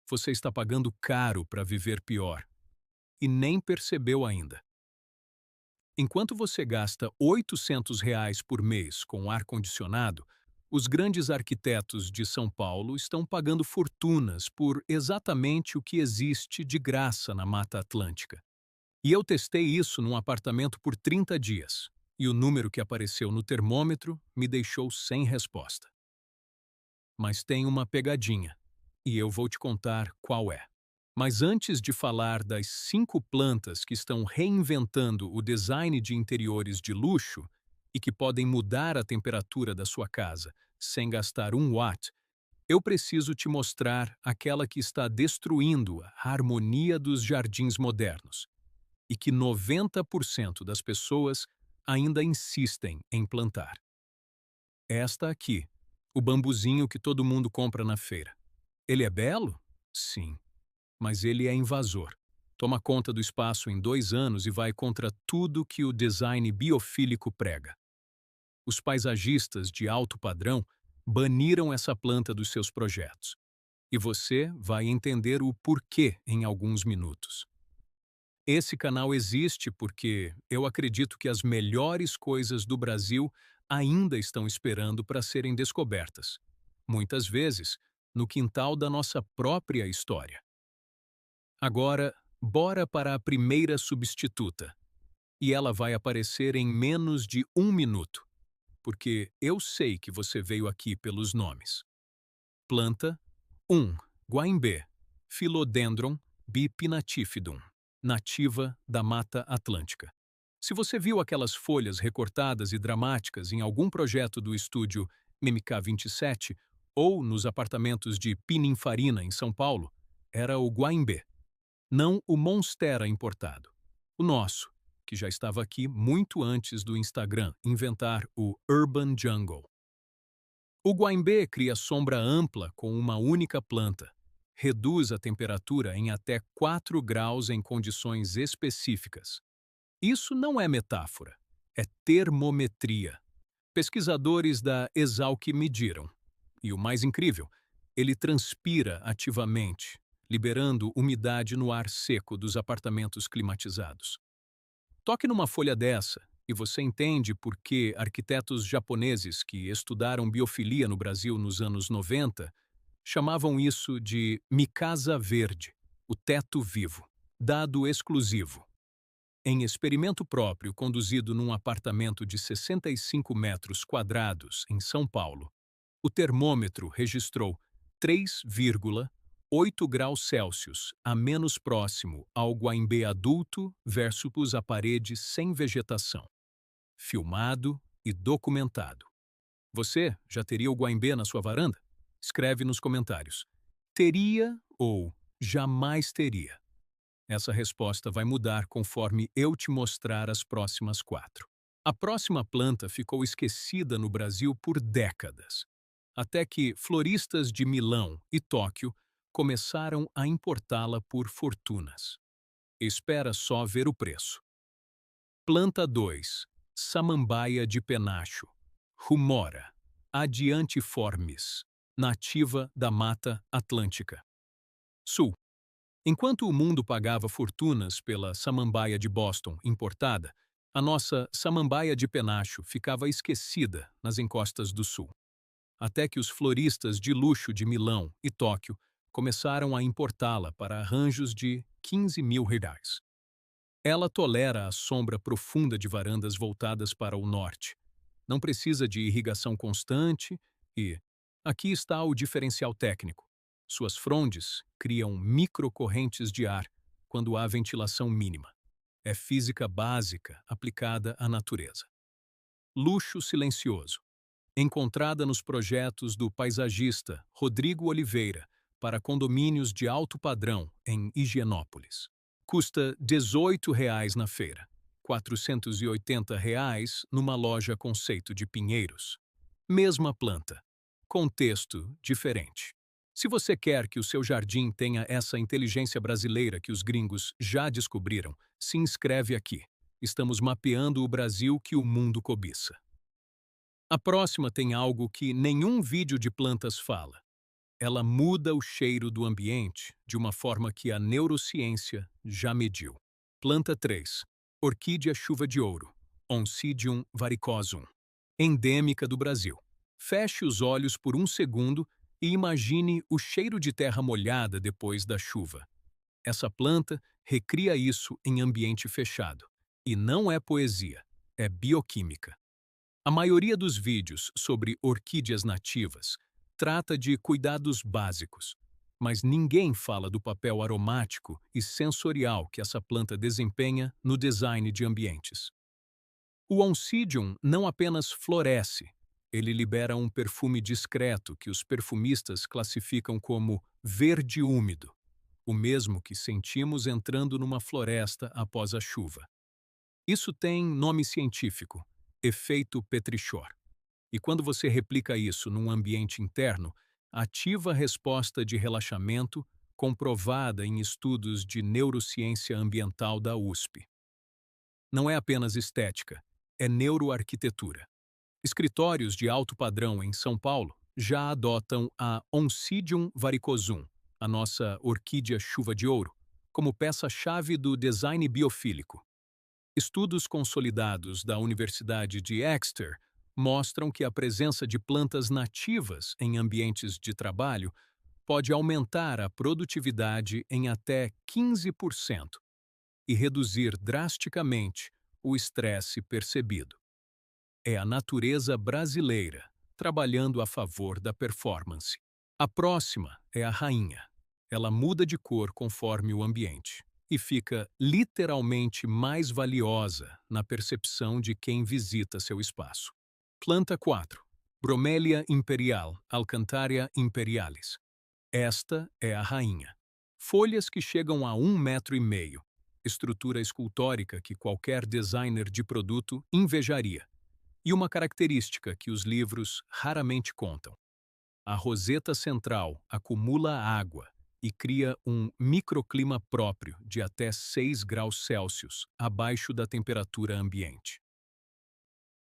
você está pagando caro para viver pior e nem percebeu ainda. Enquanto você gasta R$ 800 por mês com ar-condicionado, os grandes arquitetos de São Paulo estão pagando fortunas por exatamente o que existe de graça na Mata Atlântica. E eu testei isso num apartamento por 30 dias, e o número que apareceu no termômetro me deixou sem resposta. Mas tem uma pegadinha, e eu vou te contar qual é. Mas antes de falar das 5 plantas que estão reinventando o design de interiores de luxo e que podem mudar a temperatura da sua casa sem gastar 1 watt, eu preciso te mostrar aquela que está destruindo a harmonia dos jardins modernos e que 90% das pessoas ainda insistem em plantar. Esta aqui, o bambuzinho que todo mundo compra na feira. Ele é belo? Sim, mas ele é invasor. Toma conta do espaço em 2 anos e vai contra tudo que o design biofílico prega. Os paisagistas de alto padrão baniram essa planta dos seus projetos. E você vai entender o porquê em alguns minutos. Esse canal existe porque eu acredito que as melhores coisas do Brasil ainda estão esperando para serem descobertas. Muitas vezes, no quintal da nossa própria história. Agora, bora para a primeira substituta. E ela vai aparecer em menos de 1 minuto, porque eu sei que você veio aqui pelos nomes. Planta 1. Guaimbê, Philodendron bipinatifidum, nativa da Mata Atlântica. Se você viu aquelas folhas recortadas e dramáticas em algum projeto do estúdio MMK27 ou nos apartamentos de Pininfarina, em São Paulo, era o Guaimbê, não o Monstera importado. O nosso, que já estava aqui muito antes do Instagram inventar o Urban Jungle. O Guaimbê cria sombra ampla com uma única planta, reduz a temperatura em até 4 graus em condições específicas. Isso não é metáfora, é termometria. Pesquisadores da Exalc mediram. E o mais incrível, ele transpira ativamente, liberando umidade no ar seco dos apartamentos climatizados. Toque numa folha dessa e você entende por que arquitetos japoneses que estudaram biofilia no Brasil nos anos 90 chamavam isso de Mikasa Verde, o teto vivo, dado exclusivo. Em experimento próprio conduzido num apartamento de 65 metros quadrados em São Paulo, o termômetro registrou 3,8 graus Celsius a menos próximo ao Guaimbê adulto versus a parede sem vegetação. Filmado e documentado. Você já teria o Guaimbê na sua varanda? Escreve nos comentários. Teria ou jamais teria? Essa resposta vai mudar conforme eu te mostrar as próximas 4. A próxima planta ficou esquecida no Brasil por décadas, até que floristas de Milão e Tóquio começaram a importá-la por fortunas. Espera só ver o preço. Planta 2. Samambaia de penacho. Rumora. Adiantiformis. Nativa da Mata Atlântica. Sul. Enquanto o mundo pagava fortunas pela samambaia de Boston importada, a nossa samambaia de penacho ficava esquecida nas encostas do sul. Até que os floristas de luxo de Milão e Tóquio começaram a importá-la para arranjos de R$ 15.000. Ela tolera a sombra profunda de varandas voltadas para o norte. Não precisa de irrigação constante e, aqui está o diferencial técnico. Suas frondes criam microcorrentes de ar quando há ventilação mínima. É física básica aplicada à natureza. Luxo silencioso. Encontrada nos projetos do paisagista Rodrigo Oliveira para condomínios de alto padrão em Higienópolis. Custa R$ 18 na feira, R$ 480 numa loja conceito de Pinheiros. Mesma planta, contexto diferente. Se você quer que o seu jardim tenha essa inteligência brasileira que os gringos já descobriram, se inscreve aqui. Estamos mapeando o Brasil que o mundo cobiça. A próxima tem algo que nenhum vídeo de plantas fala. Ela muda o cheiro do ambiente de uma forma que a neurociência já mediu. Planta 3. Orquídea chuva de ouro, Oncidium varicosum, endêmica do Brasil. Feche os olhos por um segundo e imagine o cheiro de terra molhada depois da chuva. Essa planta recria isso em ambiente fechado. E não é poesia, é bioquímica. A maioria dos vídeos sobre orquídeas nativas trata de cuidados básicos, mas ninguém fala do papel aromático e sensorial que essa planta desempenha no design de ambientes. O Oncidium não apenas floresce, ele libera um perfume discreto que os perfumistas classificam como verde úmido, o mesmo que sentimos entrando numa floresta após a chuva. Isso tem nome científico, efeito Petrichor. E quando você replica isso num ambiente interno, ativa a resposta de relaxamento comprovada em estudos de neurociência ambiental da USP. Não é apenas estética, é neuroarquitetura. Escritórios de alto padrão em São Paulo já adotam a Oncidium varicosum, a nossa orquídea chuva de ouro, como peça-chave do design biofílico. Estudos consolidados da Universidade de Exeter mostram que a presença de plantas nativas em ambientes de trabalho pode aumentar a produtividade em até 15% e reduzir drasticamente o estresse percebido. É a natureza brasileira trabalhando a favor da performance. A próxima é a rainha. Ela muda de cor conforme o ambiente e fica literalmente mais valiosa na percepção de quem visita seu espaço. Planta 4. Bromélia imperial, Alcantaria imperialis. Esta é a rainha. Folhas que chegam a 1,5 metro, estrutura escultórica que qualquer designer de produto invejaria, e uma característica que os livros raramente contam. A roseta central acumula água e cria um microclima próprio de até 6 graus Celsius abaixo da temperatura ambiente.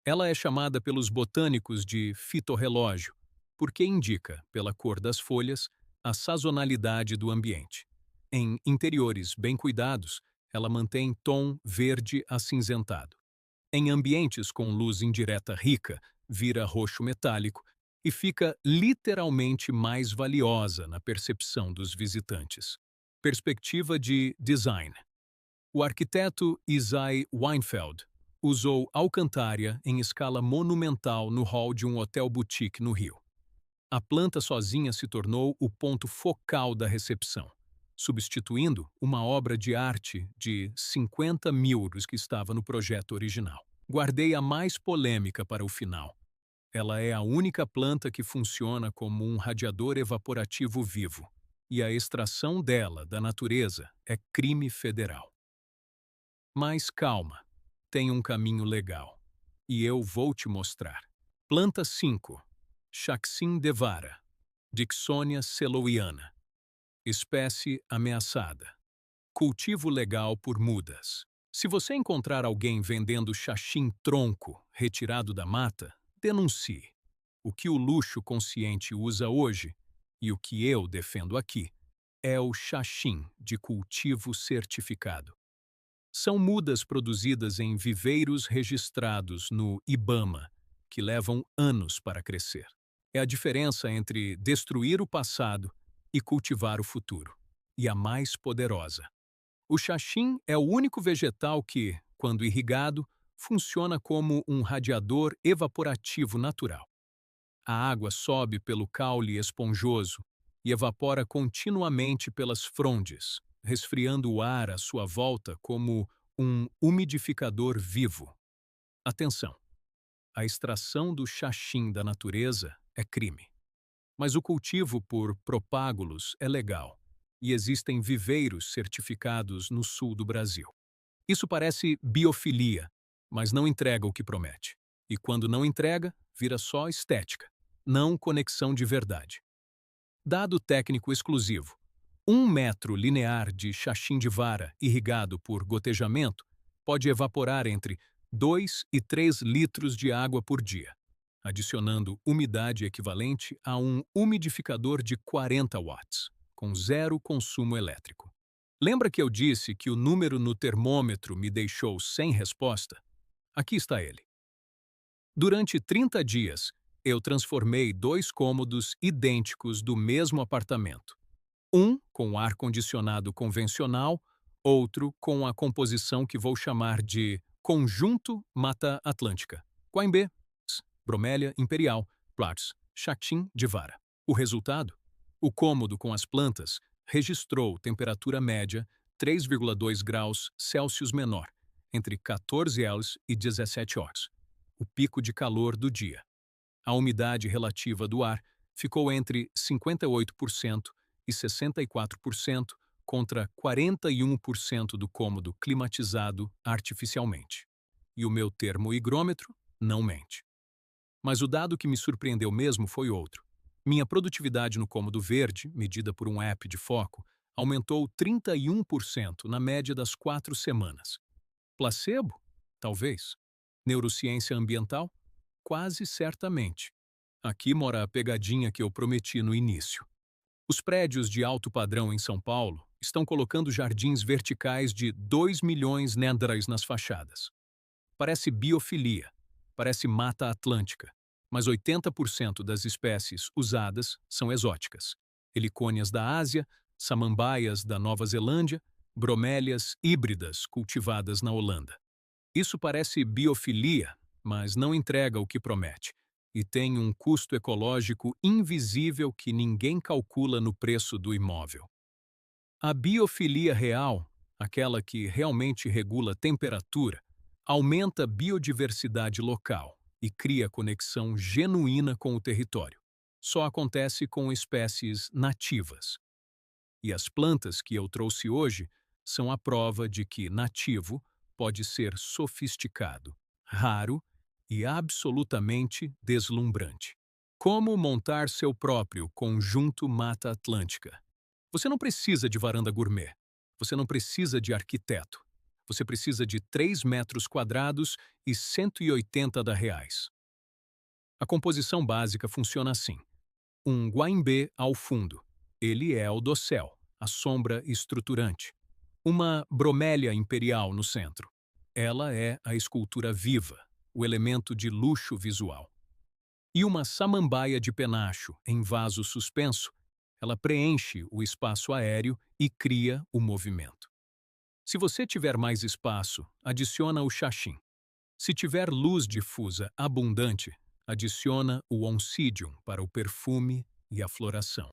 Ela é chamada pelos botânicos de fitorrelógio, porque indica, pela cor das folhas, a sazonalidade do ambiente. Em interiores bem cuidados, ela mantém tom verde acinzentado. Em ambientes com luz indireta rica, vira roxo metálico e fica literalmente mais valiosa na percepção dos visitantes. Perspectiva de design. O arquiteto Isai Weinfeld usou Alcantaria em escala monumental no hall de um hotel boutique no Rio. A planta sozinha se tornou o ponto focal da recepção, substituindo uma obra de arte de 50 mil euros que estava no projeto original. Guardei a mais polêmica para o final. Ela é a única planta que funciona como um radiador evaporativo vivo, e a extração dela da natureza é crime federal. Mas calma, tem um caminho legal, e eu vou te mostrar. Planta 5. Chaxin devara, Dicksonia selowiana. Espécie ameaçada. Cultivo legal por mudas. Se você encontrar alguém vendendo xaxim tronco retirado da mata, denuncie. O que o luxo consciente usa hoje, e o que eu defendo aqui, é o xaxim de cultivo certificado. São mudas produzidas em viveiros registrados no IBAMA, que levam anos para crescer. É a diferença entre destruir o passado e cultivar o futuro, e a mais poderosa. O xaxim é o único vegetal que, quando irrigado, funciona como um radiador evaporativo natural. A água sobe pelo caule esponjoso e evapora continuamente pelas frondes, resfriando o ar à sua volta como um umidificador vivo. Atenção! A extração do xaxim da natureza é crime. Mas o cultivo por propágulos é legal, e existem viveiros certificados no sul do Brasil. Isso parece biofilia, mas não entrega o que promete. E quando não entrega, vira só estética, não conexão de verdade. Dado técnico exclusivo: 1 metro linear de xaxim de vara irrigado por gotejamento pode evaporar entre 2 e 3 litros de água por dia. adicionando umidade equivalente a um umidificador de 40 watts, com zero consumo elétrico. Lembra que eu disse que o número no termômetro me deixou sem resposta? Aqui está ele. Durante 30 dias, eu transformei 2 cômodos idênticos do mesmo apartamento. Um com ar-condicionado convencional, outro com a composição que vou chamar de Conjunto Mata Atlântica. Guaimbê, Bromélia Imperial, Platts, Chactim de Vara. O resultado? O cômodo com as plantas registrou temperatura média 3,2 graus Celsius menor, entre 14 Ls e 17 Oz, o pico de calor do dia. A umidade relativa do ar ficou entre 58% e 64% contra 41% do cômodo climatizado artificialmente. E o meu termohigrômetro não mente. Mas o dado que me surpreendeu mesmo foi outro. Minha produtividade no cômodo verde, medida por um app de foco, aumentou 31% na média das 4 semanas. Placebo? Talvez. Neurociência ambiental? Quase certamente. Aqui mora a pegadinha que eu prometi no início. Os prédios de alto padrão em São Paulo estão colocando jardins verticais de 2 milhões de nas fachadas. Parece biofilia, parece mata atlântica, mas 80% das espécies usadas são exóticas. Helicônias da Ásia, samambaias da Nova Zelândia, bromélias híbridas cultivadas na Holanda. Isso parece biofilia, mas não entrega o que promete, e tem um custo ecológico invisível que ninguém calcula no preço do imóvel. A biofilia real, aquela que realmente regula a temperatura, aumenta a biodiversidade local e cria conexão genuína com o território. Só acontece com espécies nativas. E as plantas que eu trouxe hoje são a prova de que nativo pode ser sofisticado, raro e absolutamente deslumbrante. Como montar seu próprio conjunto Mata Atlântica? Você não precisa de varanda gourmet. Você não precisa de arquiteto. Você precisa de 3 metros quadrados e R$ 180. A composição básica funciona assim. Um guaimbê ao fundo. Ele é o dossel, a sombra estruturante. Uma bromélia imperial no centro. Ela é a escultura viva, o elemento de luxo visual. E uma samambaia de penacho em vaso suspenso. Ela preenche o espaço aéreo e cria o movimento. Se você tiver mais espaço, adiciona o xaxim. Se tiver luz difusa abundante, adiciona o oncidium para o perfume e a floração.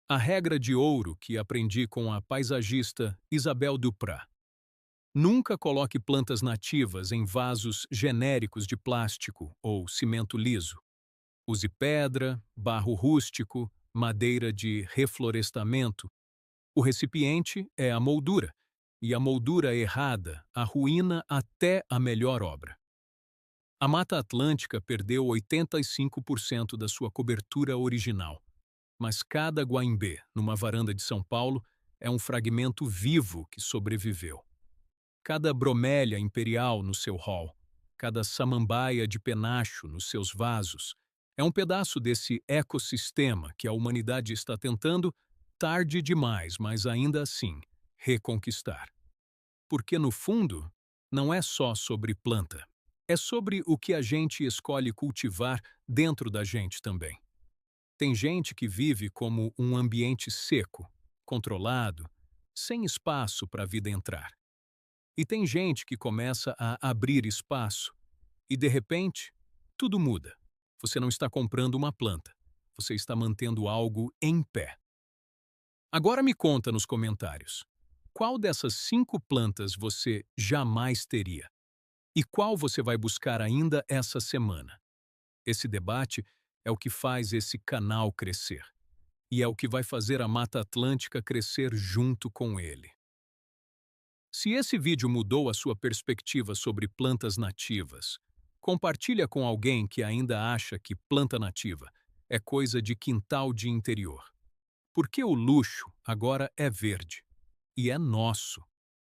A regra de ouro que aprendi com a paisagista Isabel Duprat. Nunca coloque plantas nativas em vasos genéricos de plástico ou cimento liso. Use pedra, barro rústico, madeira de reflorestamento. O recipiente é a moldura, e a moldura errada arruína até a melhor obra. A Mata Atlântica perdeu 85% da sua cobertura original, mas cada guaimbê, numa varanda de São Paulo, é um fragmento vivo que sobreviveu. Cada bromélia imperial no seu hall, cada samambaia de penacho nos seus vasos, é um pedaço desse ecossistema que a humanidade está tentando, tarde demais, mas ainda assim, reconquistar. Porque, no fundo, não é só sobre planta. É sobre o que a gente escolhe cultivar dentro da gente também. Tem gente que vive como um ambiente seco, controlado, sem espaço para a vida entrar. E tem gente que começa a abrir espaço e, de repente, tudo muda. Você não está comprando uma planta, você está mantendo algo em pé. Agora me conta nos comentários, qual dessas 5 plantas você jamais teria? E qual você vai buscar ainda essa semana? Esse debate é o que faz esse canal crescer. E é o que vai fazer a Mata Atlântica crescer junto com ele. Se esse vídeo mudou a sua perspectiva sobre plantas nativas, compartilha com alguém que ainda acha que planta nativa é coisa de quintal de interior. Porque o luxo agora é verde. E é nosso.